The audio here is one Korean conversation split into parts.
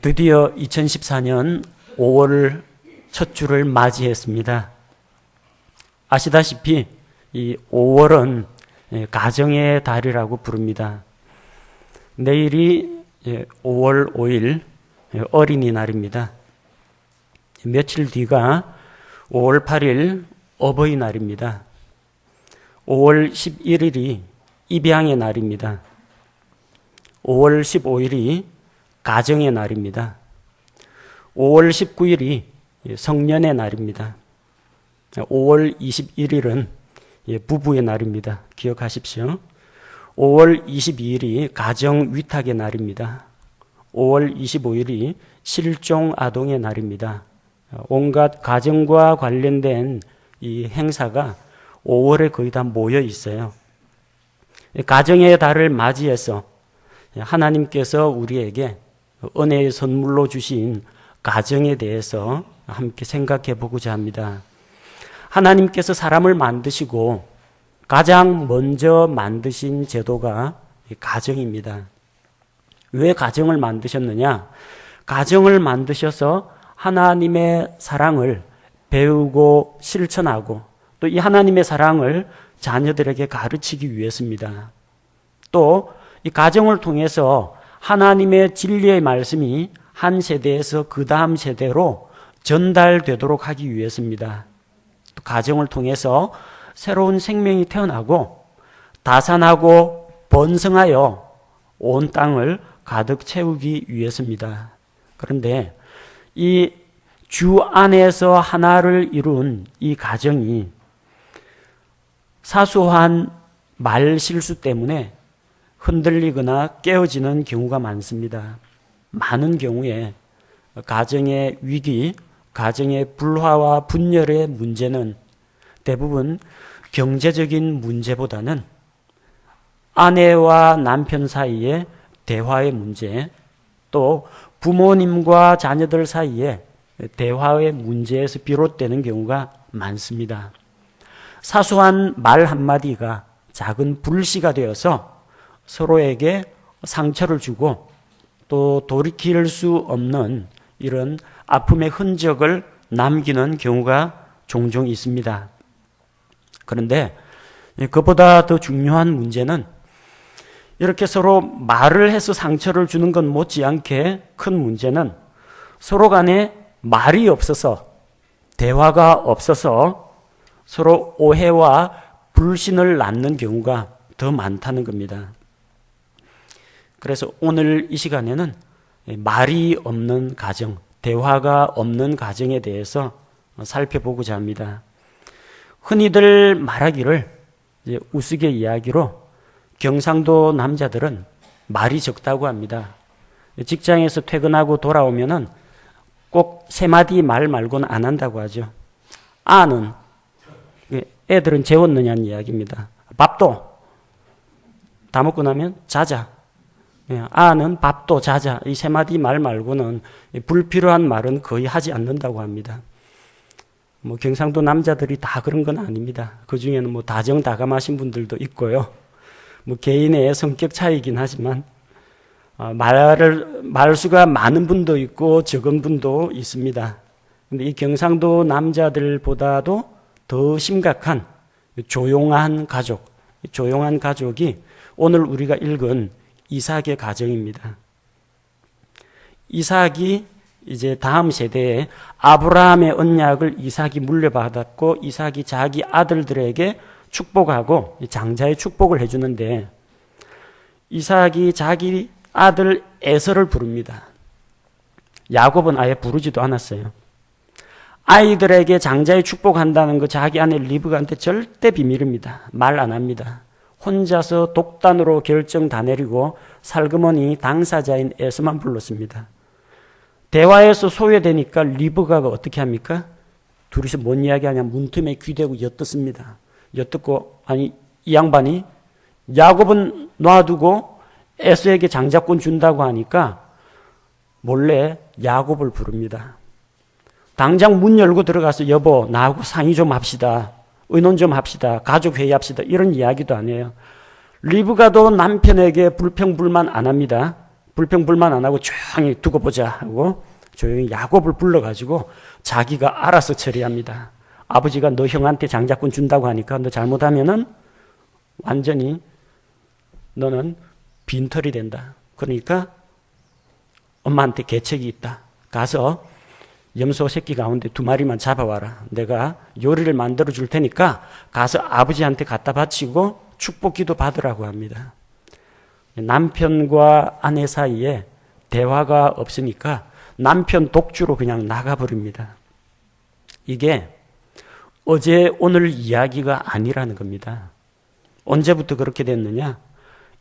드디어 2014년 5월 첫 주를 맞이했습니다. 아시다시피 이 5월은 가정의 달이라고 부릅니다. 내일이 5월 5일 어린이날입니다. 며칠 뒤가 5월 8일 어버이날입니다. 5월 11일이 입양의 날입니다. 5월 15일이 가정의 날입니다. 5월 19일이 성년의 날입니다. 5월 21일은 부부의 날입니다. 기억하십시오. 5월 22일이 가정 위탁의 날입니다. 5월 25일이 실종 아동의 날입니다. 온갖 가정과 관련된 이 행사가 5월에 거의 다 모여 있어요. 가정의 달을 맞이해서 하나님께서 우리에게 은혜의 선물로 주신 가정에 대해서 함께 생각해 보고자 합니다. 하나님께서 사람을 만드시고 가장 먼저 만드신 제도가 가정입니다. 왜 가정을 만드셨느냐? 가정을 만드셔서 하나님의 사랑을 배우고 실천하고 또 이 하나님의 사랑을 자녀들에게 가르치기 위해서입니다. 또 이 가정을 통해서 하나님의 진리의 말씀이 한 세대에서 그 다음 세대로 전달되도록 하기 위해서입니다. 또 가정을 통해서 새로운 생명이 태어나고 다산하고 번성하여 온 땅을 가득 채우기 위해서입니다. 그런데 이 주 안에서 하나를 이룬 이 가정이 사소한 말 실수 때문에 흔들리거나 깨어지는 경우가 많습니다. 많은 경우에 가정의 위기, 가정의 불화와 분열의 문제는 대부분 경제적인 문제보다는 아내와 남편 사이의 대화의 문제, 또 부모님과 자녀들 사이의 대화의 문제에서 비롯되는 경우가 많습니다. 사소한 말 한마디가 작은 불씨가 되어서 서로에게 상처를 주고 또 돌이킬 수 없는 이런 아픔의 흔적을 남기는 경우가 종종 있습니다. 그런데 그보다 더 중요한 문제는 이렇게 서로 말을 해서 상처를 주는 것 못지않게 큰 문제는 서로 간에 말이 없어서 대화가 없어서 서로 오해와 불신을 낳는 경우가 더 많다는 겁니다. 그래서 오늘 이 시간에는 말이 없는 가정, 대화가 없는 가정에 대해서 살펴보고자 합니다. 흔히들 말하기를 우스개 이야기로 경상도 남자들은 말이 적다고 합니다. 직장에서 퇴근하고 돌아오면은 꼭 세 마디 말 말고는 안 한다고 하죠. 아는 애들은 재웠느냐는 이야기입니다. 밥도 다 먹고 나면 자자. 아는 밥도 자자. 이 세 마디 말 말고는 불필요한 말은 거의 하지 않는다고 합니다. 경상도 남자들이 다 그런 건 아닙니다. 그 중에는 다정다감하신 분들도 있고요. 개인의 성격 차이긴 하지만 말수가 많은 분도 있고 적은 분도 있습니다. 근데 이 경상도 남자들보다도 더 심각한 조용한 가족이 오늘 우리가 읽은 이삭의 가정입니다. 이삭이 이제 다음 세대에 아브라함의 언약을 이삭이 물려받았고 이삭이 자기 아들들에게 축복하고 장자의 축복을 해주는데 이삭이 자기 아들 에서를 부릅니다. 야곱은 아예 부르지도 않았어요. 아이들에게 장자의 축복한다는 거 자기 아내 리브가한테 절대 비밀입니다. 말 안 합니다. 혼자서 독단으로 결정 다 내리고 살그머니 당사자인 에서만 불렀습니다. 대화에서 소외되니까 리브가가 어떻게 합니까? 둘이서 뭔 이야기하냐 문틈에 귀대고 엿듣습니다. 엿듣고 아니 이 양반이 야곱은 놔두고 에서에게 장자권 준다고 하니까 몰래 야곱을 부릅니다. 당장 문 열고 들어가서 여보 나하고 상의 좀 합시다. 의논 좀 합시다. 가족 회의합시다. 이런 이야기도 안 해요. 리브가도 남편에게 불평불만 안 합니다. 불평불만 안 하고 조용히 두고 보자 하고 조용히 야곱을 불러가지고 자기가 알아서 처리합니다. 아버지가 너 형한테 장자권 준다고 하니까 너 잘못하면은 완전히 너는 빈털이 된다. 그러니까 엄마한테 계책이 있다. 가서 염소 새끼 가운데 2마리만 잡아와라. 내가 요리를 만들어 줄 테니까 가서 아버지한테 갖다 바치고 축복기도 받으라고 합니다. 남편과 아내 사이에 대화가 없으니까 남편 독주로 그냥 나가버립니다. 이게 어제 오늘 이야기가 아니라는 겁니다. 언제부터 그렇게 됐느냐?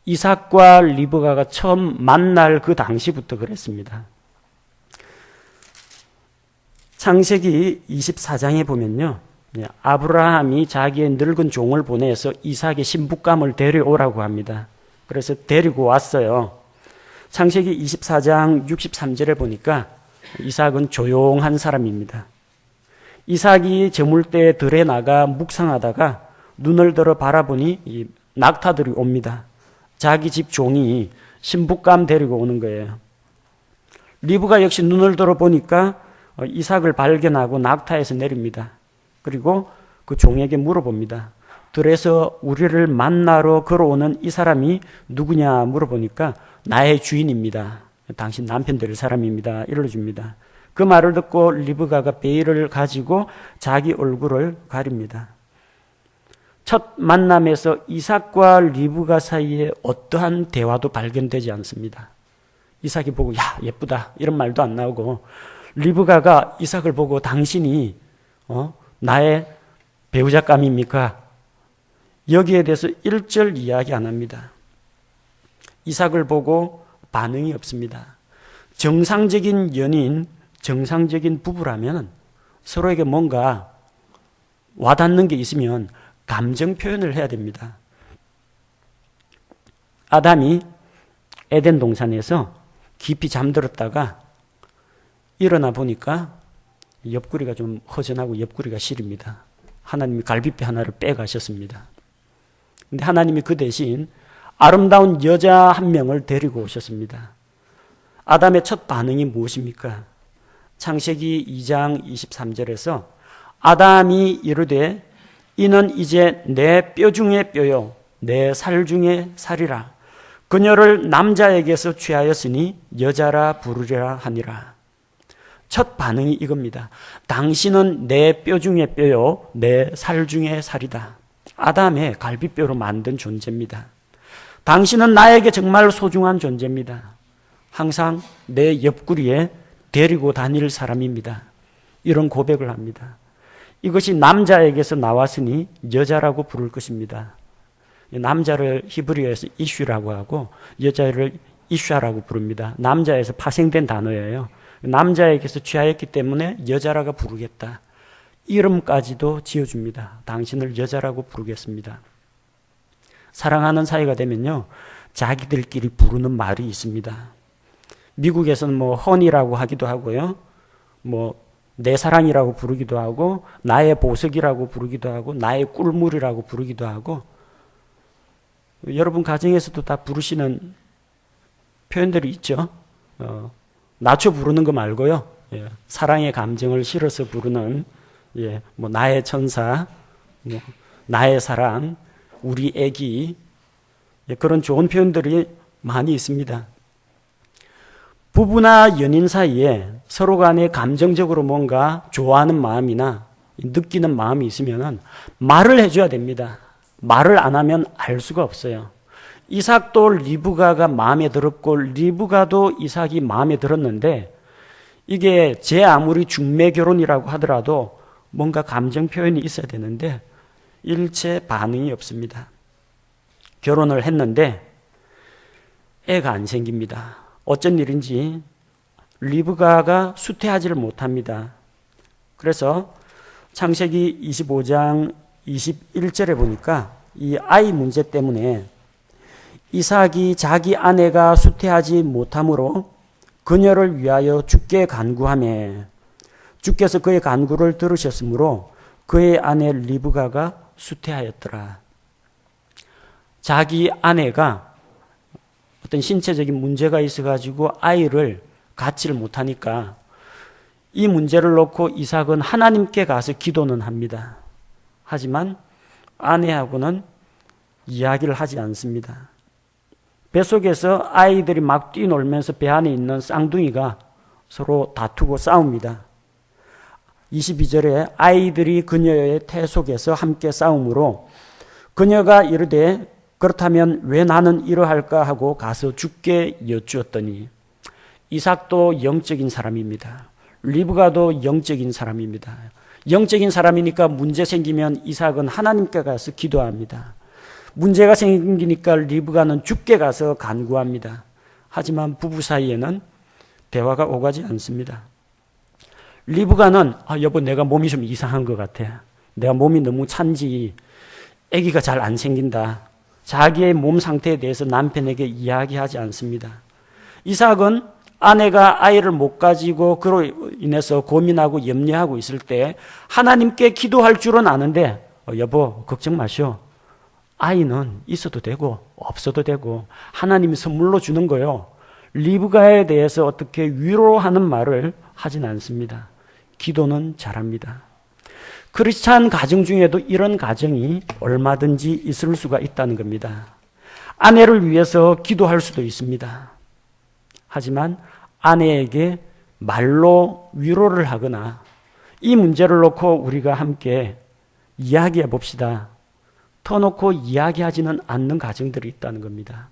이삭과 리브가가 처음 만날 그 당시부터 그랬습니다. 창세기 24장에 보면요, 아브라함이 자기의 늙은 종을 보내서 이삭의 신부감을 데려오라고 합니다. 그래서 데리고 왔어요. 창세기 24장 63절에 보니까 이삭은 조용한 사람입니다. 이삭이 저물대 들에 나가 묵상하다가 눈을 들어 바라보니 이 낙타들이 옵니다. 자기 집 종이 신부감 데리고 오는 거예요. 리브가 역시 눈을 들어 보니까 이삭을 발견하고 낙타에서 내립니다. 그리고 그 종에게 물어봅니다. 들에서 우리를 만나러 걸어오는 이 사람이 누구냐 물어보니까 나의 주인입니다. 당신 남편 될 사람입니다. 일러줍니다. 그 말을 듣고 리브가가 베일을 가지고 자기 얼굴을 가립니다. 첫 만남에서 이삭과 리브가 사이에 어떠한 대화도 발견되지 않습니다. 이삭이 보고 야 예쁘다 이런 말도 안 나오고, 리브가가 이삭을 보고 당신이 나의 배우자감입니까? 여기에 대해서 일절 이야기 안 합니다. 이삭을 보고 반응이 없습니다. 정상적인 연인, 정상적인 부부라면 서로에게 뭔가 와닿는 게 있으면 감정 표현을 해야 됩니다. 아담이 에덴 동산에서 깊이 잠들었다가 일어나 보니까 옆구리가 좀 허전하고 옆구리가 시립니다. 하나님이 갈비뼈 하나를 빼가셨습니다. 근데 하나님이 그 대신 아름다운 여자 한 명을 데리고 오셨습니다. 아담의 첫 반응이 무엇입니까? 창세기 2장 23절에서 아담이 이르되 이는 이제 내 뼈 중에 뼈요 내 살 중에 살이라. 그녀를 남자에게서 취하였으니 여자라 부르리라 하니라. 첫 반응이 이겁니다. 당신은 내 뼈 중에 뼈요 내 살 중에 살이다. 아담의 갈비뼈로 만든 존재입니다. 당신은 나에게 정말 소중한 존재입니다. 항상 내 옆구리에 데리고 다닐 사람입니다. 이런 고백을 합니다. 이것이 남자에게서 나왔으니 여자라고 부를 것입니다. 남자를 히브리어에서 이슈라고 하고 여자를 이슈라고 부릅니다. 남자에서 파생된 단어예요. 남자에게서 취하였기 때문에 여자라고 부르겠다. 이름까지도 지어줍니다. 당신을 여자라고 부르겠습니다. 사랑하는 사이가 되면요, 자기들끼리 부르는 말이 있습니다. 미국에서는 뭐 허니라고 하기도 하고요, 뭐 내 사랑이라고 부르기도 하고, 나의 보석이라고 부르기도 하고, 나의 꿀물이라고 부르기도 하고, 여러분 가정에서도 다 부르시는 표현들이 있죠. 낮춰 부르는 거 말고요, 사랑의 감정을 실어서 부르는, 뭐 나의 천사, 뭐 나의 사랑, 우리 애기, 그런 좋은 표현들이 많이 있습니다. 부부나 연인 사이에 서로 간에 감정적으로 뭔가 좋아하는 마음이나 느끼는 마음이 있으면 말을 해줘야 됩니다. 말을 안 하면 알 수가 없어요. 이삭도 리브가가 마음에 들었고 리브가도 이삭이 마음에 들었는데, 이게 제 아무리 중매 결혼이라고 하더라도 뭔가 감정 표현이 있어야 되는데 일체 반응이 없습니다. 결혼을 했는데 애가 안 생깁니다. 어쩐 일인지 리브가가 수태하지를 못합니다. 그래서 창세기 25장 21절에 보니까 이 아이 문제 때문에 이삭이 자기 아내가 수태하지 못함으로 그녀를 위하여 주께 간구하매 주께서 그의 간구를 들으셨으므로 그의 아내 리브가가 수태하였더라. 자기 아내가 어떤 신체적인 문제가 있어가지고 아이를 갖지를 못하니까 이 문제를 놓고 이삭은 하나님께 가서 기도는 합니다. 하지만 아내하고는 이야기를 하지 않습니다. 뱃속에서 아이들이 막 뛰놀면서 배 안에 있는 쌍둥이가 서로 다투고 싸웁니다. 22절에 아이들이 그녀의 태 속에서 함께 싸움으로 그녀가 이르되 그렇다면 왜 나는 이러할까 하고 가서 주께 여쭈었더니 이삭도 영적인 사람입니다. 리브가도 영적인 사람입니다. 영적인 사람이니까 문제 생기면 이삭은 하나님께 가서 기도합니다. 문제가 생기니까 리브가는 주께 가서 간구합니다. 하지만 부부 사이에는 대화가 오가지 않습니다. 리브가는 여보 내가 몸이 좀 이상한 것 같아. 내가 몸이 너무 찬지 아기가 잘 안 생긴다. 자기의 몸 상태에 대해서 남편에게 이야기하지 않습니다. 이삭은 아내가 아이를 못 가지고 그로 인해서 고민하고 염려하고 있을 때 하나님께 기도할 줄은 아는데 여보 걱정 마시오. 아이는 있어도 되고 없어도 되고 하나님이 선물로 주는 거요. 리브가에 대해서 어떻게 위로하는 말을 하진 않습니다. 기도는 잘합니다. 크리스찬 가정 중에도 이런 가정이 얼마든지 있을 수가 있다는 겁니다. 아내를 위해서 기도할 수도 있습니다. 하지만 아내에게 말로 위로를 하거나 이 문제를 놓고 우리가 함께 이야기해 봅시다. 터놓고 이야기하지는 않는 가정들이 있다는 겁니다.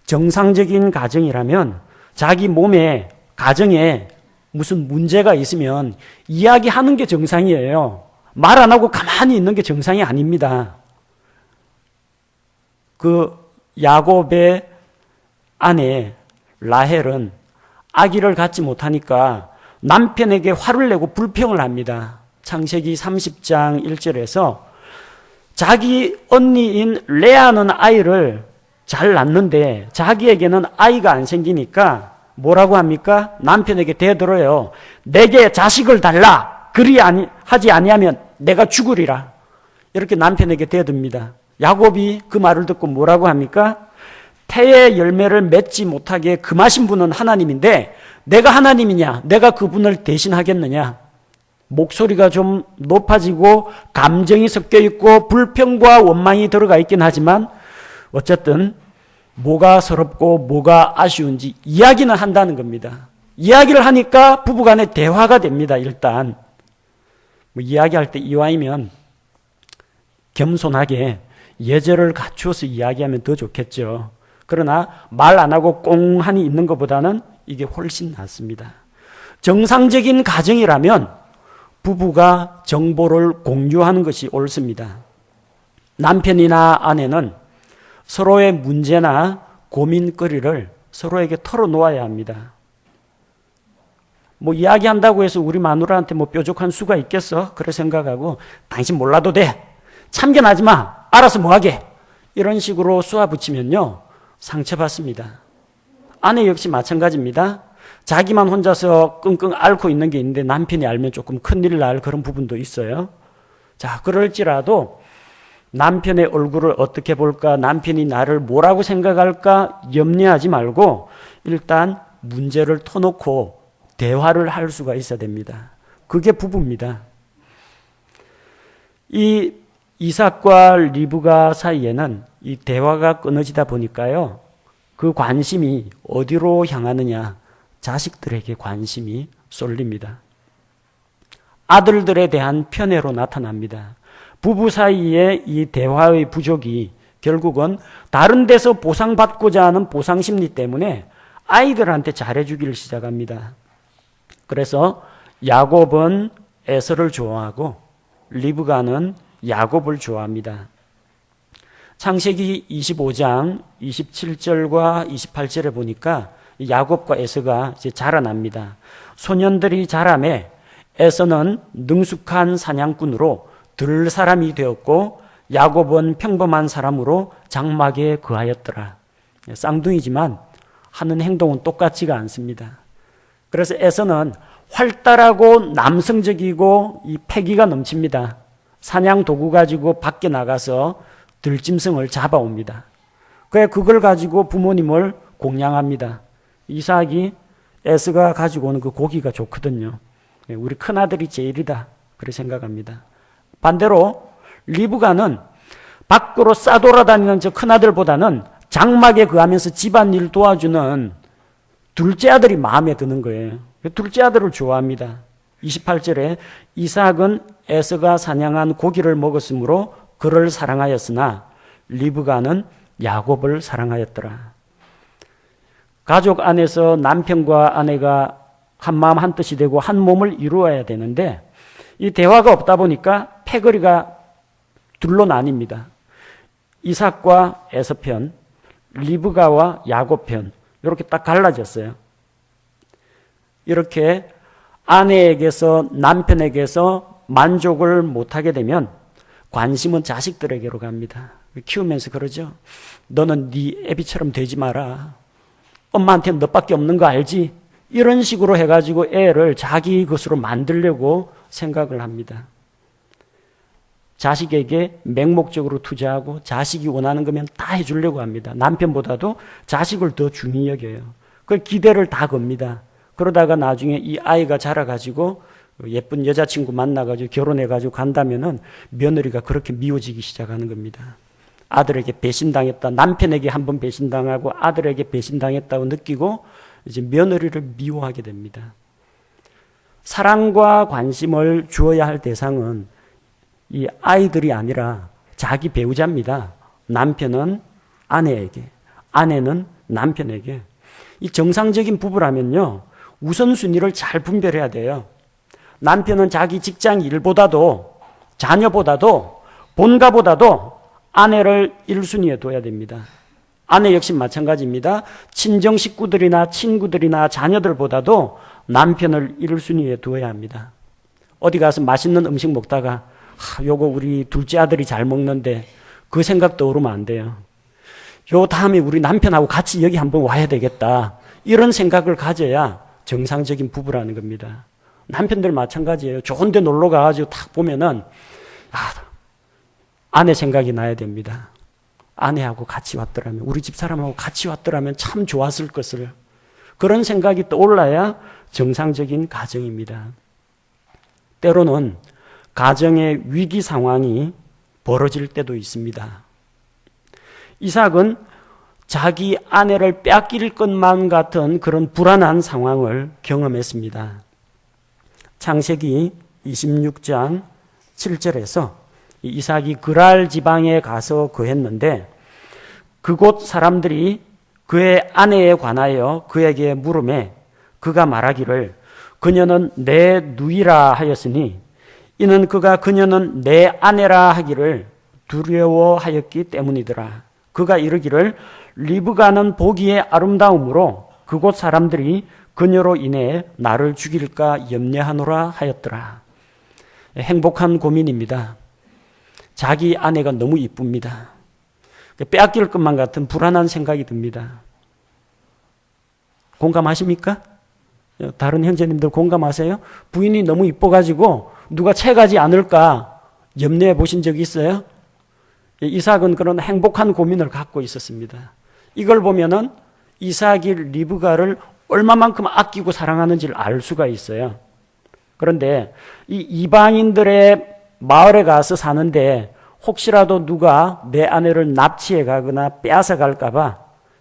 정상적인 가정이라면 자기 몸에, 가정에 무슨 문제가 있으면 이야기하는 게 정상이에요. 말 안 하고 가만히 있는 게 정상이 아닙니다. 그 야곱의 아내 라헬은 아기를 갖지 못하니까 남편에게 화를 내고 불평을 합니다. 창세기 30장 1절에서 자기 언니인 레아는 아이를 잘 낳는데 자기에게는 아이가 안 생기니까 뭐라고 합니까? 남편에게 대들어요. 내게 자식을 달라. 그리 하지 아니하면 내가 죽으리라. 이렇게 남편에게 대듭니다. 야곱이 그 말을 듣고 뭐라고 합니까? 태의 열매를 맺지 못하게 금하신 분은 하나님인데 내가 하나님이냐? 내가 그분을 대신하겠느냐? 목소리가 좀 높아지고 감정이 섞여 있고 불평과 원망이 들어가 있긴 하지만 어쨌든 뭐가 서럽고 뭐가 아쉬운지 이야기는 한다는 겁니다. 이야기를 하니까 부부간에 대화가 됩니다. 일단 이야기할 때 이왕이면 겸손하게 예절을 갖추어서 이야기하면 더 좋겠죠. 그러나 말 안 하고 꽁하니 있는 것보다는 이게 훨씬 낫습니다. 정상적인 가정이라면 부부가 정보를 공유하는 것이 옳습니다. 남편이나 아내는 서로의 문제나 고민거리를 서로에게 털어놓아야 합니다. 이야기한다고 해서 우리 마누라한테 뾰족한 수가 있겠어? 그래 생각하고 당신 몰라도 돼. 참견하지 마. 알아서 뭐하게. 이런 식으로 쏘아붙이면요. 상처받습니다. 아내 역시 마찬가지입니다. 자기만 혼자서 끙끙 앓고 있는 게 있는데 남편이 알면 조금 큰일 날 그런 부분도 있어요. 자, 그럴지라도 남편의 얼굴을 어떻게 볼까, 남편이 나를 뭐라고 생각할까 염려하지 말고 일단 문제를 터놓고 대화를 할 수가 있어야 됩니다. 그게 부부입니다. 이 이삭과 리브가 사이에는 이 대화가 끊어지다 보니까요. 그 관심이 어디로 향하느냐? 자식들에게 관심이 쏠립니다. 아들들에 대한 편애로 나타납니다. 부부 사이의 이 대화의 부족이 결국은 다른 데서 보상받고자 하는 보상심리 때문에 아이들한테 잘해주기를 시작합니다. 그래서 야곱은 에서를 좋아하고 리브가는 야곱을 좋아합니다. 창세기 25장 27절과 28절에 보니까 야곱과 에서가 이제 자라납니다. 소년들이 자라매 에서는 능숙한 사냥꾼으로 들 사람이 되었고 야곱은 평범한 사람으로 장막에 거하였더라. 쌍둥이지만 하는 행동은 똑같지가 않습니다. 그래서 에서는 활달하고 남성적이고 이 패기가 넘칩니다. 사냥 도구 가지고 밖에 나가서 들짐승을 잡아옵니다. 그걸 가지고 부모님을 공양합니다. 이삭이 에서가 가지고 오는 그 고기가 좋거든요. 우리 큰아들이 제일이다. 그렇게 생각합니다. 반대로 리브가는 밖으로 싸돌아다니는 저 큰아들보다는 장막에 거하면서 집안일 도와주는 둘째 아들이 마음에 드는 거예요. 둘째 아들을 좋아합니다. 28절에 이삭은 에서가 사냥한 고기를 먹었으므로 그를 사랑하였으나 리브가는 야곱을 사랑하였더라. 가족 안에서 남편과 아내가 한마음 한뜻이 되고 한 몸을 이루어야 되는데 이 대화가 없다 보니까 패거리가 둘로 나뉩니다. 이삭과 에서 편, 리브가와 야곱 편, 이렇게 딱 갈라졌어요. 이렇게 아내에게서 남편에게서 만족을 못하게 되면 관심은 자식들에게로 갑니다. 키우면서 그러죠. 너는 네 애비처럼 되지 마라. 엄마한테는 너밖에 없는 거 알지? 이런 식으로 해가지고 애를 자기 것으로 만들려고 생각을 합니다. 자식에게 맹목적으로 투자하고 자식이 원하는 거면 다 해주려고 합니다. 남편보다도 자식을 더 중히 여겨요. 그 기대를 다 겁니다. 그러다가 나중에 이 아이가 자라가지고 예쁜 여자친구 만나가지고 결혼해가지고 간다면은 며느리가 그렇게 미워지기 시작하는 겁니다. 아들에게 배신당했다. 남편에게 한번 배신당하고 아들에게 배신당했다고 느끼고 이제 며느리를 미워하게 됩니다. 사랑과 관심을 주어야 할 대상은 이 아이들이 아니라 자기 배우자입니다. 남편은 아내에게, 아내는 남편에게. 이 정상적인 부부라면요, 우선순위를 잘 분별해야 돼요. 남편은 자기 직장 일보다도 자녀보다도 본가보다도 아내를 1순위에 둬야 됩니다. 아내 역시 마찬가지입니다. 친정 식구들이나 친구들이나 자녀들보다도 남편을 1순위에 두어야 합니다. 어디 가서 맛있는 음식 먹다가 요거 우리 둘째 아들이 잘 먹는데 그 생각 떠오르면 안 돼요. 요 다음에 우리 남편하고 같이 여기 한번 와야 되겠다. 이런 생각을 가져야 정상적인 부부라는 겁니다. 남편들 마찬가지예요. 좋은 데 놀러 가가지고 딱 보면은 아내 생각이 나야 됩니다. 아내하고 같이 왔더라면, 우리 집 사람하고 같이 왔더라면 참 좋았을 것을. 그런 생각이 떠올라야 정상적인 가정입니다. 때로는 가정의 위기 상황이 벌어질 때도 있습니다. 이삭은 자기 아내를 빼앗길 것만 같은 그런 불안한 상황을 경험했습니다. 창세기 26장 7절에서 이삭이 그랄 지방에 가서 거했는데 그곳 사람들이 그의 아내에 관하여 그에게 물으매 그가 말하기를 그녀는 내 누이라 하였으니 이는 그가 그녀는 내 아내라 하기를 두려워하였기 때문이더라. 그가 이르기를 리브가는 보기에 아름다움으로 그곳 사람들이 그녀로 인해 나를 죽일까 염려하노라 하였더라. 행복한 고민입니다. 자기 아내가 너무 이쁩니다. 빼앗길 것만 같은 불안한 생각이 듭니다. 공감하십니까? 다른 형제님들 공감하세요? 부인이 너무 이뻐가지고 누가 채가지 않을까 염려해 보신 적이 있어요? 이삭은 그런 행복한 고민을 갖고 있었습니다. 이걸 보면은 이삭이 리브가를 얼마만큼 아끼고 사랑하는지를 알 수가 있어요. 그런데 이 이방인들의 마을에 가서 사는데 혹시라도 누가 내 아내를 납치해 가거나 빼앗아 갈까봐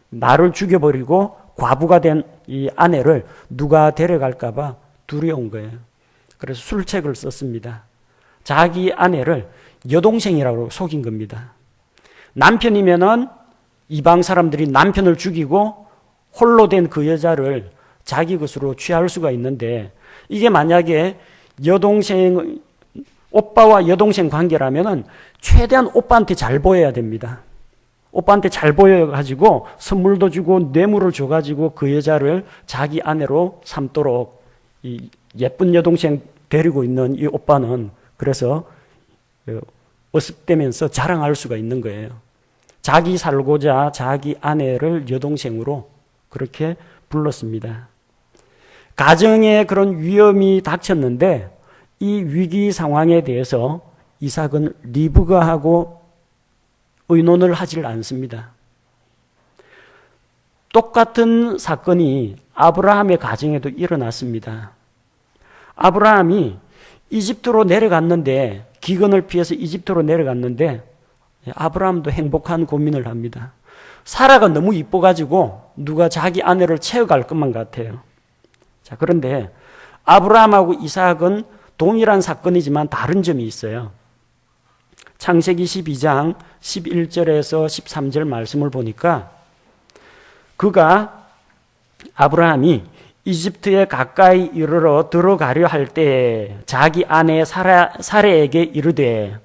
나를 죽여버리고 과부가 된 이 아내를 누가 데려갈까봐 두려운 거예요. 그래서 술책을 썼습니다. 자기 아내를 여동생이라고 속인 겁니다. 남편이면은 이방 사람들이 남편을 죽이고 홀로 된 그 여자를 자기 것으로 취할 수가 있는데 이게 만약에 여동생, 오빠와 여동생 관계라면은 최대한 오빠한테 잘 보여야 됩니다. 오빠한테 잘 보여가지고 선물도 주고 뇌물을 줘가지고 그 여자를 자기 아내로 삼도록 이 예쁜 여동생 데리고 있는 이 오빠는 그래서 어습되면서 자랑할 수가 있는 거예요. 자기 살고자 자기 아내를 여동생으로 그렇게 불렀습니다. 가정에 그런 위험이 닥쳤는데 이 위기 상황에 대해서 이삭은 리브가하고 의논을 하질 않습니다. 똑같은 사건이 아브라함의 가정에도 일어났습니다. 아브라함이 이집트로 내려갔는데, 기근을 피해서 이집트로 내려갔는데 아브라함도 행복한 고민을 합니다. 사라가 너무 이뻐가지고 누가 자기 아내를 채워갈 것만 같아요. 자, 그런데 아브라함하고 이삭은 동일한 사건이지만 다른 점이 있어요. 창세기 12장 11절에서 13절 말씀을 보니까 아브라함이 이집트에 가까이 이르러 들어가려 할 때 자기 아내 사라에게 이르되,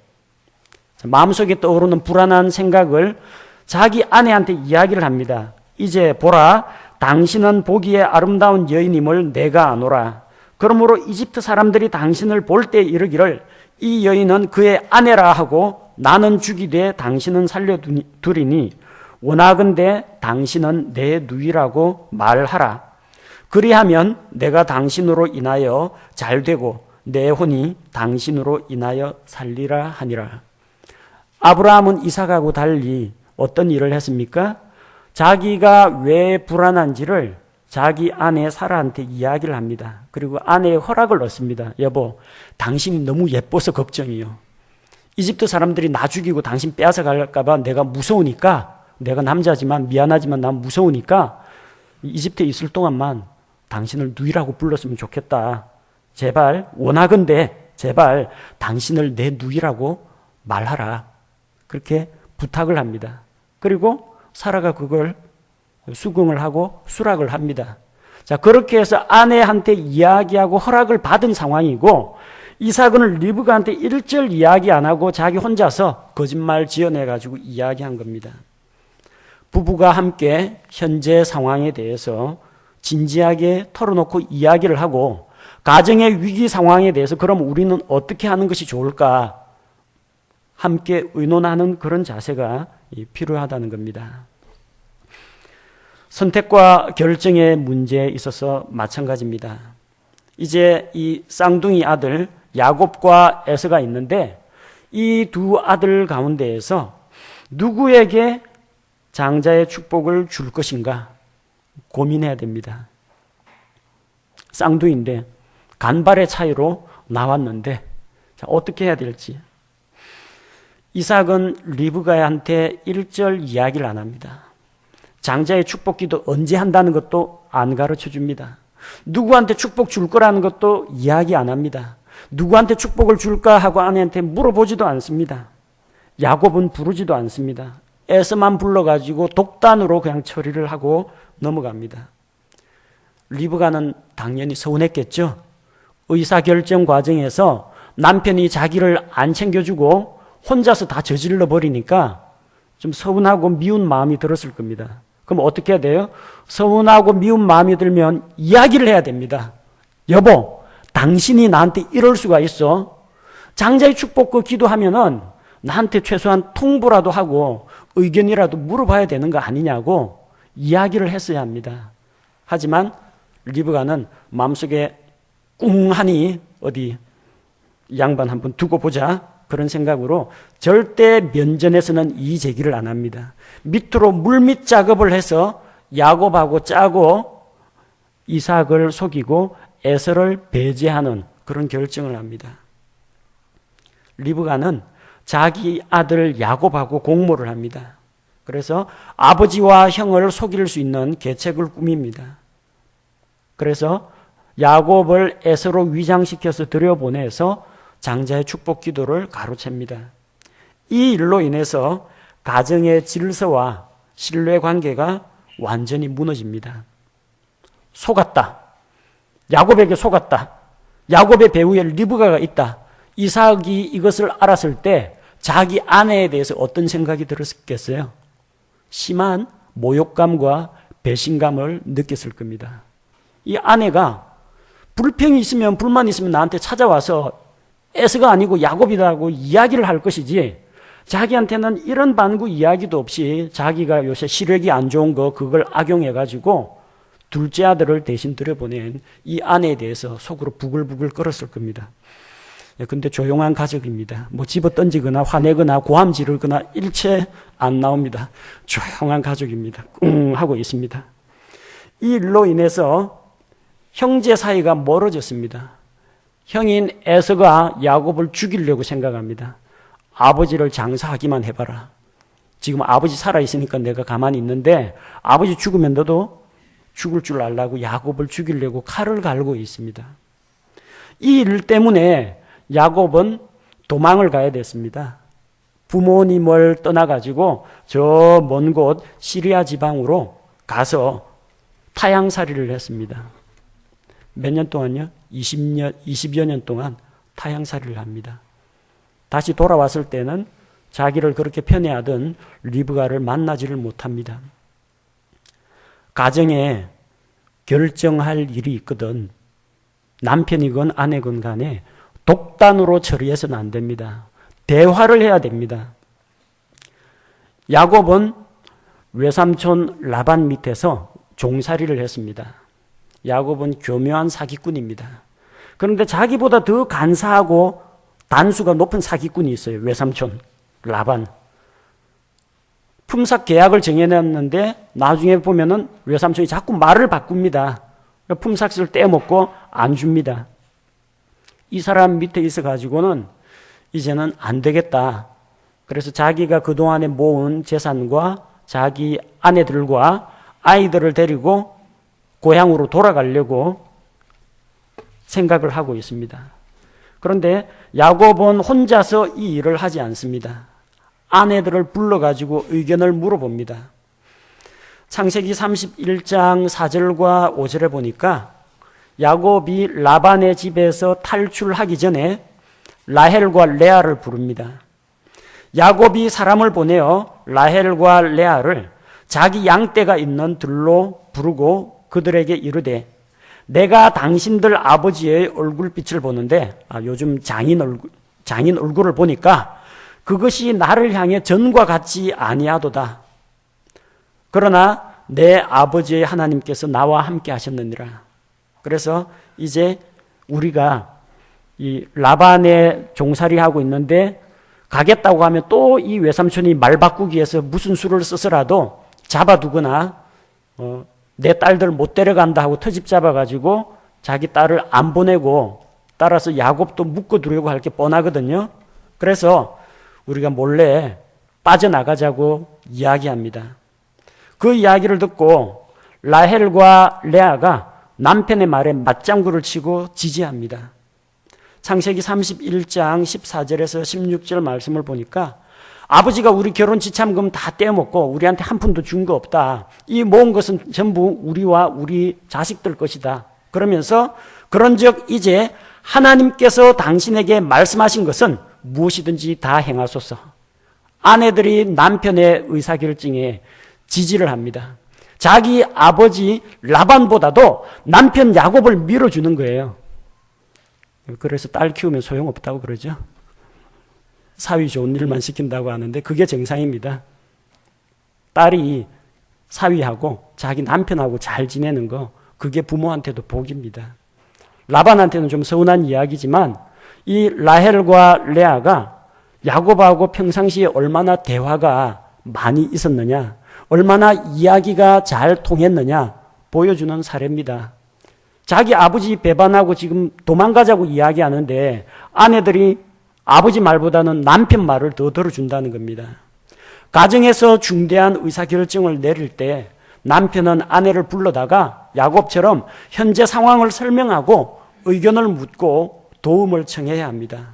마음속에 떠오르는 불안한 생각을 자기 아내한테 이야기를 합니다. 이제 보라, 당신은 보기에 아름다운 여인임을 내가 아노라. 그러므로 이집트 사람들이 당신을 볼 때 이르기를 이 여인은 그의 아내라 하고 나는 죽이되 당신은 살려두리니 원하건대 당신은 내 누이라고 말하라. 그리하면 내가 당신으로 인하여 잘되고 내 혼이 당신으로 인하여 살리라 하니라. 아브라함은 이삭하고 달리 어떤 일을 했습니까? 자기가 왜 불안한지를 자기 아내 사라한테 이야기를 합니다. 그리고 아내의 허락을 얻습니다. 여보, 당신이 너무 예뻐서 걱정이요. 이집트 사람들이 나 죽이고 당신 빼앗아 갈까 봐 내가 무서우니까, 내가 남자지만 미안하지만 난 무서우니까 이집트에 있을 동안만 당신을 누이라고 불렀으면 좋겠다. 제발 원하건대 제발 당신을 내 누이라고 말하라. 그렇게 부탁을 합니다. 그리고 사라가 그걸 수긍을 하고 수락을 합니다. 자, 그렇게 해서 아내한테 이야기하고 허락을 받은 상황이고, 이삭은 리브가한테 일절 이야기 안 하고 자기 혼자서 거짓말 지어내가지고 이야기한 겁니다. 부부가 함께 현재 상황에 대해서 진지하게 털어놓고 이야기를 하고, 가정의 위기 상황에 대해서 그럼 우리는 어떻게 하는 것이 좋을까? 함께 의논하는 그런 자세가 필요하다는 겁니다. 선택과 결정의 문제에 있어서 마찬가지입니다. 이제 이 쌍둥이 아들 야곱과 에서가 있는데, 이 두 아들 가운데에서 누구에게 장자의 축복을 줄 것인가 고민해야 됩니다. 쌍둥이인데 간발의 차이로 나왔는데, 자, 어떻게 해야 될지. 이삭은 리브가한테 일절 이야기를 안 합니다. 장자의 축복기도 언제 한다는 것도 안 가르쳐 줍니다. 누구한테 축복 줄 거라는 것도 이야기 안 합니다. 누구한테 축복을 줄까 하고 아내한테 물어보지도 않습니다. 야곱은 부르지도 않습니다. 에서만 불러가지고 독단으로 그냥 처리를 하고 넘어갑니다. 리브가는 당연히 서운했겠죠. 의사결정 과정에서 남편이 자기를 안 챙겨주고 혼자서 다 저질러 버리니까 좀 서운하고 미운 마음이 들었을 겁니다. 그럼 어떻게 해야 돼요? 서운하고 미운 마음이 들면 이야기를 해야 됩니다. 여보, 당신이 나한테 이럴 수가 있어? 장자의 축복 그 기도하면은 나한테 최소한 통보라도 하고 의견이라도 물어봐야 되는 거 아니냐고 이야기를 했어야 합니다. 하지만 리브가는 마음속에 꿍하니 어디 양반 한번 두고 보자, 그런 생각으로 절대 면전에서는 이의 제기를 안 합니다. 밑으로 물밑 작업을 해서 야곱하고 짜고 이삭을 속이고 에서를 배제하는 그런 결정을 합니다. 리브가는 자기 아들 야곱하고 공모를 합니다. 그래서 아버지와 형을 속일 수 있는 계책을 꾸밉니다. 그래서 야곱을 에서로 위장시켜서 들여보내서 장자의 축복 기도를 가로챕니다. 이 일로 인해서 가정의 질서와 신뢰 관계가 완전히 무너집니다. 속았다. 야곱에게 속았다. 야곱의 배후에 리브가가 있다. 이삭이 이것을 알았을 때 자기 아내에 대해서 어떤 생각이 들었겠어요? 심한 모욕감과 배신감을 느꼈을 겁니다. 이 아내가 불평이 있으면 불만이 있으면 나한테 찾아와서 에서가 아니고 야곱이라고 이야기를 할 것이지, 자기한테는 이런 반구 이야기도 없이 자기가 요새 시력이 안 좋은 거 그걸 악용해가지고 둘째 아들을 대신 들여보낸 이 아내에 대해서 속으로 부글부글 끓었을 겁니다. 근데 조용한 가족입니다. 뭐 집어 던지거나 화내거나 고함 지르거나 일체 안 나옵니다. 조용한 가족입니다. 꿍 하고 있습니다. 이 일로 인해서 형제 사이가 멀어졌습니다. 형인 에서가 야곱을 죽이려고 생각합니다. 아버지를 장사하기만 해봐라. 지금 아버지 살아있으니까 내가 가만히 있는데 아버지 죽으면 너도 죽을 줄 알라고 야곱을 죽이려고 칼을 갈고 있습니다. 이 일 때문에 야곱은 도망을 가야 됐습니다. 부모님을 떠나가지고 저 먼 곳 시리아 지방으로 가서 타향살이를 했습니다. 몇 년 동안요? 20여 년 동안 타향살이를 합니다. 다시 돌아왔을 때는 자기를 그렇게 편애하던 리브가를 만나지를 못합니다. 가정에 결정할 일이 있거든 남편이건 아내건 간에 독단으로 처리해서는 안 됩니다. 대화를 해야 됩니다. 야곱은 외삼촌 라반 밑에서 종살이를 했습니다. 야곱은 교묘한 사기꾼입니다. 그런데 자기보다 더 간사하고 단수가 높은 사기꾼이 있어요. 외삼촌 라반. 품삯 계약을 정해놨는데 나중에 보면은 외삼촌이 자꾸 말을 바꿉니다. 품삯을 떼먹고 안 줍니다. 이 사람 밑에 있어가지고는 이제는 안 되겠다. 그래서 자기가 그동안에 모은 재산과 자기 아내들과 아이들을 데리고 고향으로 돌아가려고 생각을 하고 있습니다. 그런데 야곱은 혼자서 이 일을 하지 않습니다. 아내들을 불러가지고 의견을 물어봅니다. 창세기 31장 4절과 5절에 보니까 야곱이 라반의 집에서 탈출하기 전에 라헬과 레아를 부릅니다. 야곱이 사람을 보내어 라헬과 레아를 자기 양떼가 있는 들로 부르고 그들에게 이르되 내가 당신들 아버지의 얼굴빛을 보는데 요즘 장인 얼굴을 보니까 그것이 나를 향해 전과 같지 아니하도다. 그러나 내 아버지의 하나님께서 나와 함께 하셨느니라. 그래서 이제 우리가 이 라반의 종살이하고 있는데 가겠다고 하면 또 이 외삼촌이 말 바꾸기 위해서 무슨 수를 써서라도 잡아두거나 내 딸들 못 데려간다 하고 터집 잡아가지고 자기 딸을 안 보내고 따라서 야곱도 묶어두려고 할 게 뻔하거든요. 그래서 우리가 몰래 빠져나가자고 이야기합니다. 그 이야기를 듣고 라헬과 레아가 남편의 말에 맞장구를 치고 지지합니다. 창세기 31장 14절에서 16절 말씀을 보니까 아버지가 우리 결혼 지참금 다 떼먹고 우리한테 한 푼도 준 거 없다. 이 모은 것은 전부 우리와 우리 자식들 것이다. 그러면서 그런즉 이제 하나님께서 당신에게 말씀하신 것은 무엇이든지 다 행하소서. 아내들이 남편의 의사결정에 지지를 합니다. 자기 아버지 라반보다도 남편 야곱을 밀어주는 거예요. 그래서 딸 키우면 소용없다고 그러죠. 사위 좋은 일만 시킨다고 하는데 그게 정상입니다. 딸이 사위하고 자기 남편하고 잘 지내는 거 그게 부모한테도 복입니다. 라반한테는 좀 서운한 이야기지만 이 라헬과 레아가 야곱하고 평상시에 얼마나 대화가 많이 있었느냐, 얼마나 이야기가 잘 통했느냐 보여주는 사례입니다. 자기 아버지 배반하고 지금 도망가자고 이야기하는데 아내들이 아버지 말보다는 남편 말을 더 들어준다는 겁니다. 가정에서 중대한 의사결정을 내릴 때 남편은 아내를 불러다가 야곱처럼 현재 상황을 설명하고 의견을 묻고 도움을 청해야 합니다.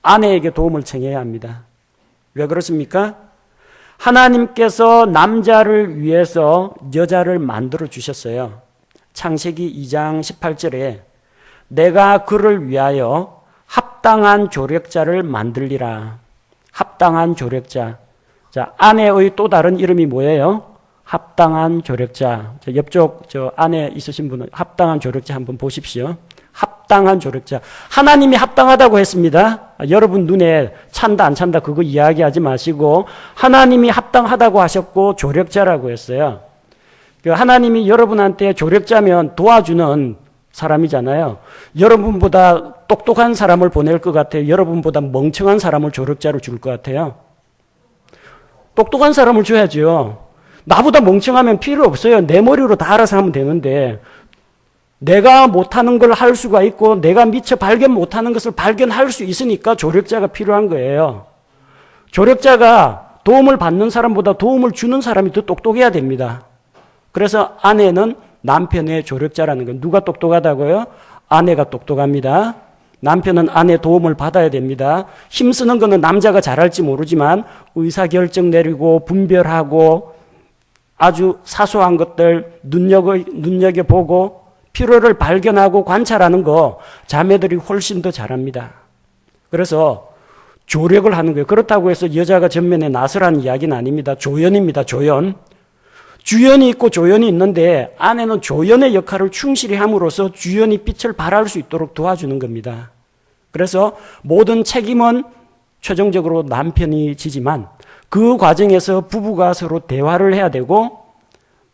아내에게 도움을 청해야 합니다. 왜 그렇습니까? 하나님께서 남자를 위해서 여자를 만들어 주셨어요. 창세기 2장 18절에 내가 그를 위하여 합당한 조력자를 만들리라. 합당한 조력자. 자, 아내의 또 다른 이름이 뭐예요? 합당한 조력자. 자, 옆쪽 저 안에 있으신 분은 합당한 조력자 한번 보십시오. 합당한 조력자. 하나님이 합당하다고 했습니다. 여러분 눈에 찬다 안 찬다 그거 이야기하지 마시고 하나님이 합당하다고 하셨고 조력자라고 했어요. 하나님이 여러분한테 조력자면 도와주는 사람이잖아요. 여러분보다 똑똑한 사람을 보낼 것 같아요. 여러분보다 멍청한 사람을 조력자로 줄 것 같아요. 똑똑한 사람을 줘야죠. 나보다 멍청하면 필요 없어요. 내 머리로 다 알아서 하면 되는데 내가 못하는 걸 할 수가 있고 내가 미처 발견 못하는 것을 발견할 수 있으니까 조력자가 필요한 거예요. 조력자가 도움을 받는 사람보다 도움을 주는 사람이 더 똑똑해야 됩니다. 그래서 아내는 남편의 조력자라는 거예요. 누가 똑똑하다고요? 아내가 똑똑합니다. 남편은 아내 도움을 받아야 됩니다. 힘쓰는 거는 남자가 잘할지 모르지만 의사결정 내리고 분별하고 아주 사소한 것들 눈여겨보고 필요를 발견하고 관찰하는 거 자매들이 훨씬 더 잘합니다. 그래서 조력을 하는 거예요. 그렇다고 해서 여자가 전면에 나서라는 이야기는 아닙니다. 조연입니다. 조연. 주연이 있고 조연이 있는데 아내는 조연의 역할을 충실히 함으로써 주연이 빛을 발할 수 있도록 도와주는 겁니다. 그래서 모든 책임은 최종적으로 남편이 지지만 그 과정에서 부부가 서로 대화를 해야 되고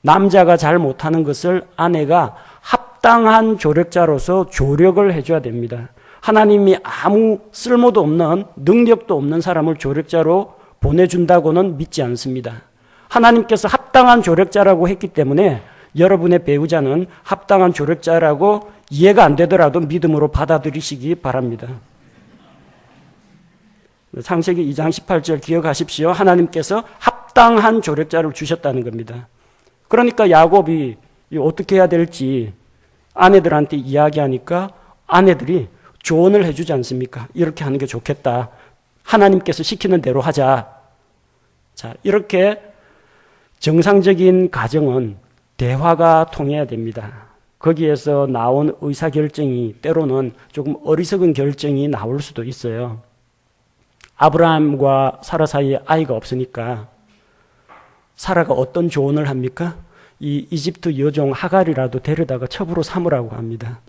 남자가 잘 못하는 것을 아내가 합당한 조력자로서 조력을 해줘야 됩니다. 하나님이 아무 쓸모도 없는 능력도 없는 사람을 조력자로 보내준다고는 믿지 않습니다. 하나님께서 합당한 조력자라고 했기 때문에 여러분의 배우자는 합당한 조력자라고 이해가 안 되더라도 믿음으로 받아들이시기 바랍니다. 창세기 2장 18절 기억하십시오. 하나님께서 합당한 조력자를 주셨다는 겁니다. 그러니까 야곱이 어떻게 해야 될지 아내들한테 이야기하니까 아내들이 조언을 해주지 않습니까? 이렇게 하는 게 좋겠다. 하나님께서 시키는 대로 하자. 자, 이렇게 정상적인 가정은 대화가 통해야 됩니다. 거기에서 나온 의사결정이 때로는 조금 어리석은 결정이 나올 수도 있어요. 아브라함과 사라 사이에 아이가 없으니까 사라가 어떤 조언을 합니까? 이 이집트 여종 하갈이라도 데려다가 첩으로 삼으라고 합니다.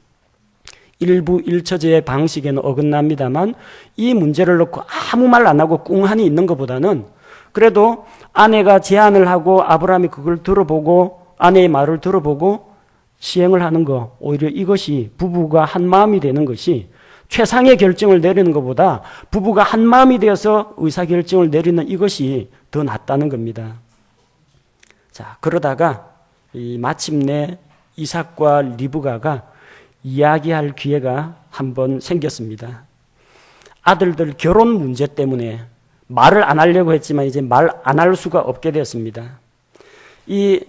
일부 일처제의 방식에는 어긋납니다만 이 문제를 놓고 아무 말 안 하고 꿍하니 있는 것보다는 그래도 아내가 제안을 하고 아브라함이 그걸 들어보고 아내의 말을 들어보고 시행을 하는 거, 오히려 이것이 부부가 한 마음이 되는 것이 최상의 결정을 내리는 것보다 부부가 한 마음이 되어서 의사결정을 내리는 이것이 더 낫다는 겁니다. 자, 그러다가 마침내 이삭과 리브가가 이야기할 기회가 한번 생겼습니다. 아들들 결혼 문제 때문에 말을 안 하려고 했지만 이제 말 안 할 수가 없게 됐습니다. 이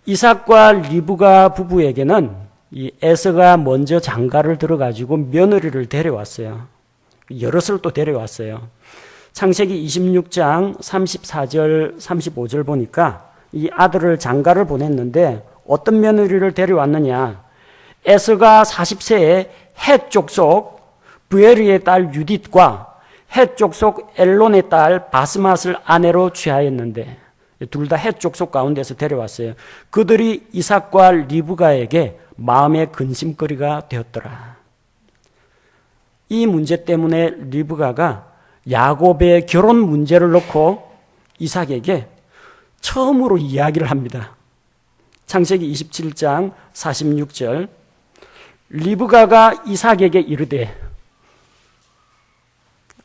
이삭과 리브가 부부에게는 이 에서가 먼저 장가를 들어가지고 며느리를 데려왔어요. 여럿을 또 데려왔어요. 창세기 26장 34절 35절 보니까 이 아들을 장가를 보냈는데 어떤 며느리를 데려왔느냐. 에서가 40세에 헷 족속 부에리의 딸 유딧과 헷 족속 엘론의 딸 바스맛을 아내로 취하였는데 둘 다 헷 족속 가운데서 데려왔어요. 그들이 이삭과 리브가에게 마음의 근심거리가 되었더라. 이 문제 때문에 리브가가 야곱의 결혼 문제를 놓고 이삭에게 처음으로 이야기를 합니다. 창세기 27장 46절 리브가가 이삭에게 이르되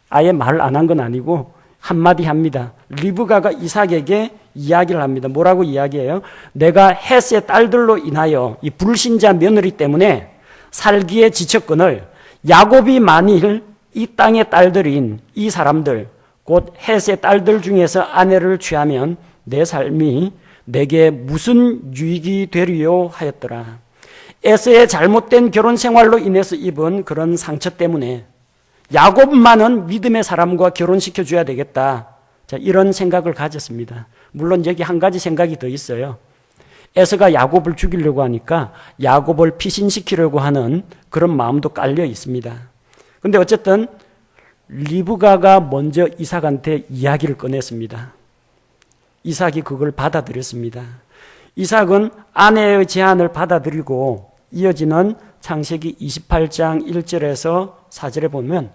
아예 말을 안 한 건 아니고 한마디 합니다. 리브가가 이삭에게 이야기를 합니다. 뭐라고 이야기해요? 내가 헷의 딸들로 인하여 이 불신자 며느리 때문에 살기에 지쳤거늘 야곱이 만일 이 땅의 딸들인 이 사람들 곧 헷의 딸들 중에서 아내를 취하면 내 삶이 내게 무슨 유익이 되리요 하였더라. 에서의 잘못된 결혼 생활로 인해서 입은 그런 상처 때문에 야곱만은 믿음의 사람과 결혼시켜줘야 되겠다. 자, 이런 생각을 가졌습니다. 물론 여기 한 가지 생각이 더 있어요. 에서가 야곱을 죽이려고 하니까 야곱을 피신시키려고 하는 그런 마음도 깔려 있습니다. 그런데 어쨌든 리브가가 먼저 이삭한테 이야기를 꺼냈습니다. 이삭이 그걸 받아들였습니다. 이삭은 아내의 제안을 받아들이고 이어지는 창세기 28장 1절에서 4절에 보면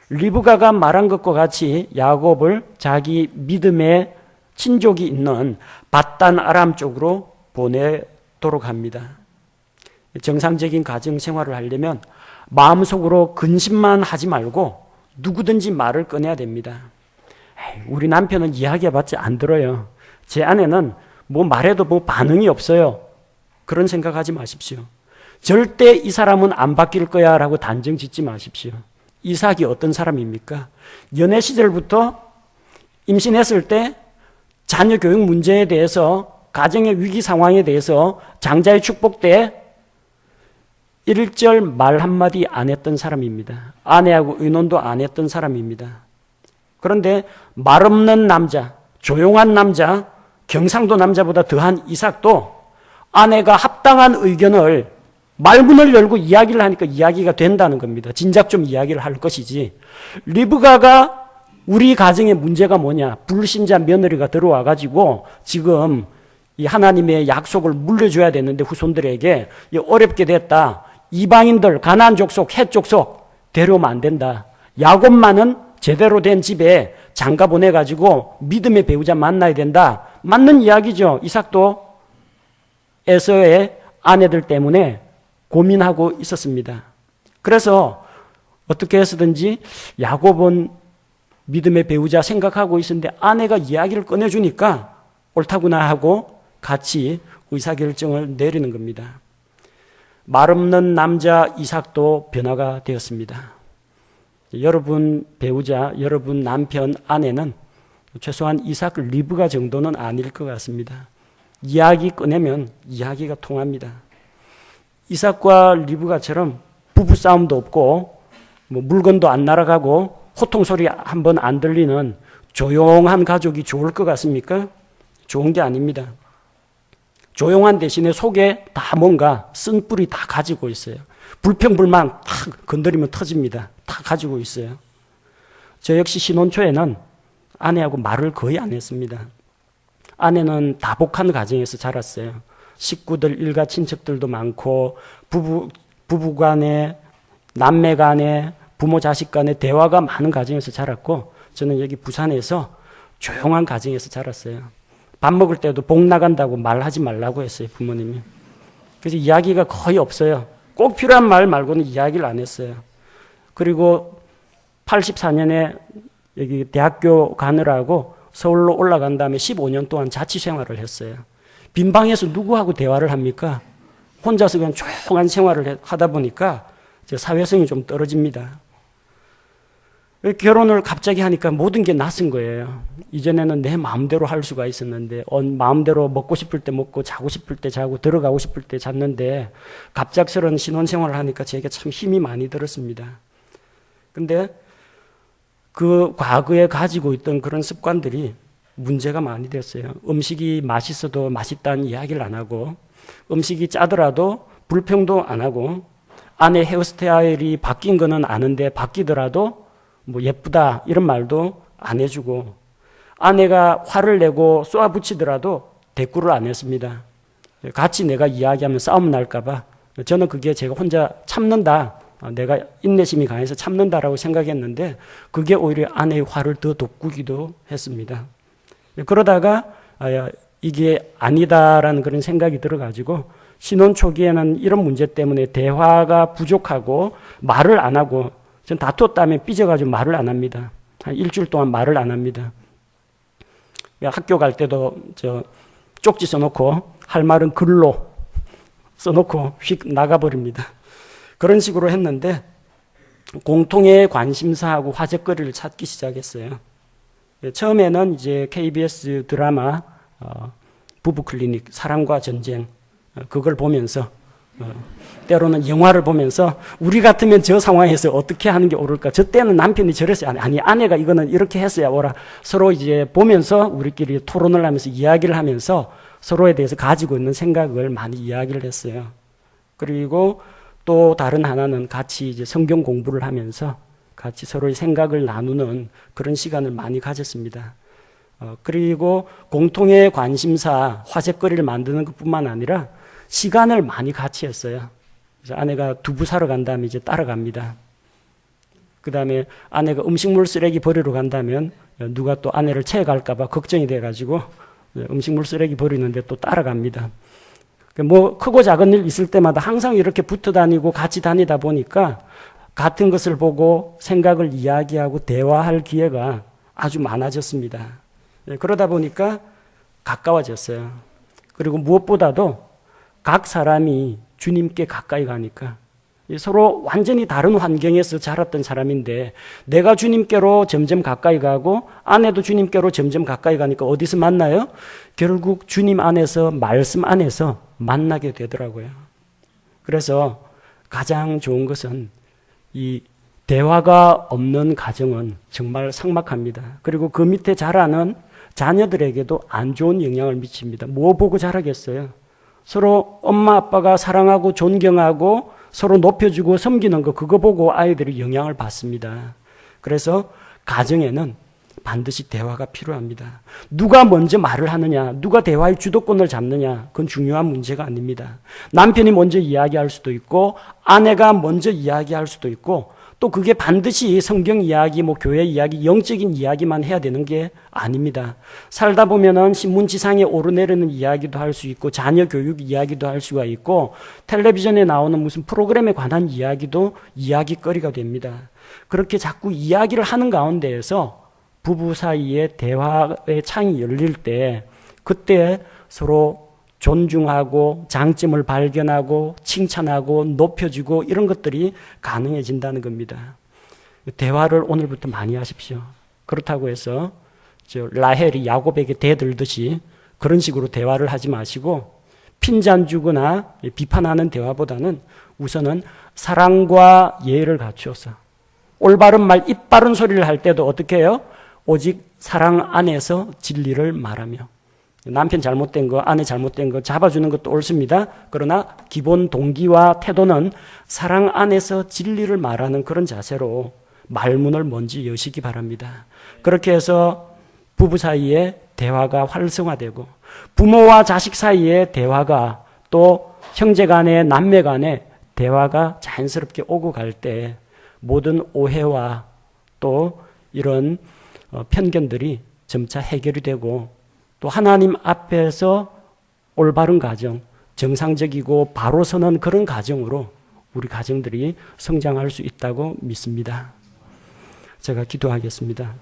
리브가가 말한 것과 같이 야곱을 자기 믿음의 친족이 있는 밧단 아람 쪽으로 보내도록 합니다. 정상적인 가정 생활을 하려면 마음속으로 근심만 하지 말고 누구든지 말을 꺼내야 됩니다. 우리 남편은 이야기해봤자 안 들어요. 제 아내는 뭐 말해도 뭐 반응이 없어요. 그런 생각하지 마십시오. 절대 이 사람은 안 바뀔 거야 라고 단정 짓지 마십시오. 이삭이 어떤 사람입니까? 연애 시절부터 임신했을 때 자녀 교육 문제에 대해서, 가정의 위기 상황에 대해서, 장자의 축복 때 1절 말 한마디 안 했던 사람입니다. 아내하고 의논도 안 했던 사람입니다. 그런데 말 없는 남자, 조용한 남자, 경상도 남자보다 더한 이삭도 아내가 합당한 의견을 말문을 열고 이야기를 하니까 이야기가 된다는 겁니다. 진작 좀 이야기를 할 것이지. 리브가가 우리 가정의 문제가 뭐냐? 불신자 며느리가 들어와가지고 지금 이 하나님의 약속을 물려줘야 되는데 후손들에게 어렵게 됐다. 이방인들, 가나안 족속, 헷 족속 데려오면 안 된다. 야곱만은 제대로 된 집에 장가 보내가지고 믿음의 배우자 만나야 된다. 맞는 이야기죠. 이삭도 에서의 아내들 때문에 고민하고 있었습니다. 그래서 어떻게 해서든지 야곱은 믿음의 배우자 생각하고 있었는데 아내가 이야기를 꺼내주니까 옳다구나 하고 같이 의사결정을 내리는 겁니다. 말 없는 남자 이삭도 변화가 되었습니다. 여러분 배우자, 여러분 남편, 아내는 최소한 이삭, 리브가 정도는 아닐 것 같습니다. 이야기 꺼내면 이야기가 통합니다. 이삭과 리브가처럼 부부싸움도 없고 뭐 물건도 안 날아가고 호통소리 한 번 안 들리는 조용한 가족이 좋을 것 같습니까? 좋은 게 아닙니다. 조용한 대신에 속에 다 뭔가 쓴뿌리 다 가지고 있어요. 불평불만 탁 건드리면 터집니다. 다 가지고 있어요. 저 역시 신혼 초에는 아내하고 말을 거의 안 했습니다. 아내는 다복한 가정에서 자랐어요. 식구들, 일가 친척들도 많고 부부간에, 남매간에, 부모 자식 간에 대화가 많은 가정에서 자랐고 저는 여기 부산에서 조용한 가정에서 자랐어요. 밥 먹을 때도 복 나간다고 말하지 말라고 했어요, 부모님이. 그래서 이야기가 거의 없어요. 꼭 필요한 말 말고는 이야기를 안 했어요. 그리고 84년에 여기 대학교 가느라고 서울로 올라간 다음에 15년 동안 자취 생활을 했어요. 빈 방에서 누구하고 대화를 합니까? 혼자서 그냥 조용한 생활을 하다 보니까 사회성이 좀 떨어집니다. 결혼을 갑자기 하니까 모든 게 낯선 거예요. 이전에는 내 마음대로 할 수가 있었는데 마음대로 먹고 싶을 때 먹고 자고 싶을 때 자고 들어가고 싶을 때 잤는데 갑작스런 신혼생활을 하니까 제게 참 힘이 많이 들었습니다. 근데 그 과거에 가지고 있던 그런 습관들이 문제가 많이 됐어요. 음식이 맛있어도 맛있다는 이야기를 안 하고 음식이 짜더라도 불평도 안 하고 아내 헤어스타일이 바뀐 거는 아는데 바뀌더라도 뭐 예쁘다 이런 말도 안 해주고 아내가 화를 내고 쏘아붙이더라도 대꾸를 안 했습니다. 같이 내가 이야기하면 싸움 날까 봐 저는 그게 제가 혼자 참는다. 내가 인내심이 강해서 참는다라고 생각했는데 그게 오히려 아내의 화를 더 돋구기도 했습니다. 그러다가 이게 아니다라는 그런 생각이 들어가지고 신혼 초기에는 이런 문제 때문에 대화가 부족하고 말을 안 하고 전 다투었다면 삐져가지고 말을 안 합니다. 한 일주일 동안 말을 안 합니다. 학교 갈 때도 쪽지 써놓고 할 말은 글로 써놓고 휙 나가버립니다. 그런 식으로 했는데 공통의 관심사하고 화제거리를 찾기 시작했어요. 처음에는 이제 KBS 드라마 부부클리닉 사랑과 전쟁 그걸 보면서 때로는 영화를 보면서 우리 같으면 저 상황에서 어떻게 하는 게 옳을까? 저 때는 남편이 저랬어요. 아니 아내가 이거는 이렇게 했어야 옳아. 서로 이제 보면서 우리끼리 토론을 하면서 이야기를 하면서 서로에 대해서 가지고 있는 생각을 많이 이야기를 했어요. 그리고 또 다른 하나는 같이 이제 성경 공부를 하면서 같이 서로의 생각을 나누는 그런 시간을 많이 가졌습니다. 그리고 공통의 관심사, 화제거리를 만드는 것뿐만 아니라 시간을 많이 같이 했어요. 그래서 아내가 두부 사러 간다면 이제 따라갑니다. 그 다음에 아내가 음식물 쓰레기 버리러 간다면 누가 또 아내를 채갈까봐 걱정이 돼가지고 음식물 쓰레기 버리는데 또 따라갑니다. 뭐 크고 작은 일 있을 때마다 항상 이렇게 붙어 다니고 같이 다니다 보니까 같은 것을 보고 생각을 이야기하고 대화할 기회가 아주 많아졌습니다. 그러다 보니까 가까워졌어요. 그리고 무엇보다도 각 사람이 주님께 가까이 가니까 서로 완전히 다른 환경에서 자랐던 사람인데 내가 주님께로 점점 가까이 가고 아내도 주님께로 점점 가까이 가니까 어디서 만나요? 결국 주님 안에서 말씀 안에서 만나게 되더라고요. 그래서 가장 좋은 것은 이 대화가 없는 가정은 정말 삭막합니다. 그리고 그 밑에 자라는 자녀들에게도 안 좋은 영향을 미칩니다. 뭐 보고 자라겠어요? 서로 엄마 아빠가 사랑하고 존경하고 서로 높여주고 섬기는 거 그거 보고 아이들이 영향을 받습니다. 그래서 가정에는 반드시 대화가 필요합니다. 누가 먼저 말을 하느냐, 누가 대화의 주도권을 잡느냐, 그건 중요한 문제가 아닙니다. 남편이 먼저 이야기할 수도 있고 아내가 먼저 이야기할 수도 있고 또 그게 반드시 성경 이야기, 교회 이야기, 영적인 이야기만 해야 되는 게 아닙니다. 살다 보면은 신문지상에 오르내리는 이야기도 할 수 있고 자녀 교육 이야기도 할 수가 있고 텔레비전에 나오는 무슨 프로그램에 관한 이야기도 이야기거리가 됩니다. 그렇게 자꾸 이야기를 하는 가운데에서 부부 사이에 대화의 창이 열릴 때 그때 서로 존중하고 장점을 발견하고 칭찬하고 높여주고 이런 것들이 가능해진다는 겁니다. 대화를 오늘부터 많이 하십시오. 그렇다고 해서 라헬이 야곱에게 대들듯이 그런 식으로 대화를 하지 마시고 핀잔 주거나 비판하는 대화보다는 우선은 사랑과 예의를 갖추어서 올바른 말, 입 바른 소리를 할 때도 어떻게 해요? 오직 사랑 안에서 진리를 말하며 남편 잘못된 거, 아내 잘못된 거 잡아주는 것도 옳습니다. 그러나 기본 동기와 태도는 사랑 안에서 진리를 말하는 그런 자세로 말문을 먼저 여시기 바랍니다. 그렇게 해서 부부 사이에 대화가 활성화되고 부모와 자식 사이에 대화가 또 형제 간에 남매 간에 대화가 자연스럽게 오고 갈 때 모든 오해와 또 이런 편견들이 점차 해결이 되고 또 하나님 앞에서 올바른 가정, 정상적이고 바로 서는 그런 가정으로 우리 가정들이 성장할 수 있다고 믿습니다. 제가 기도하겠습니다.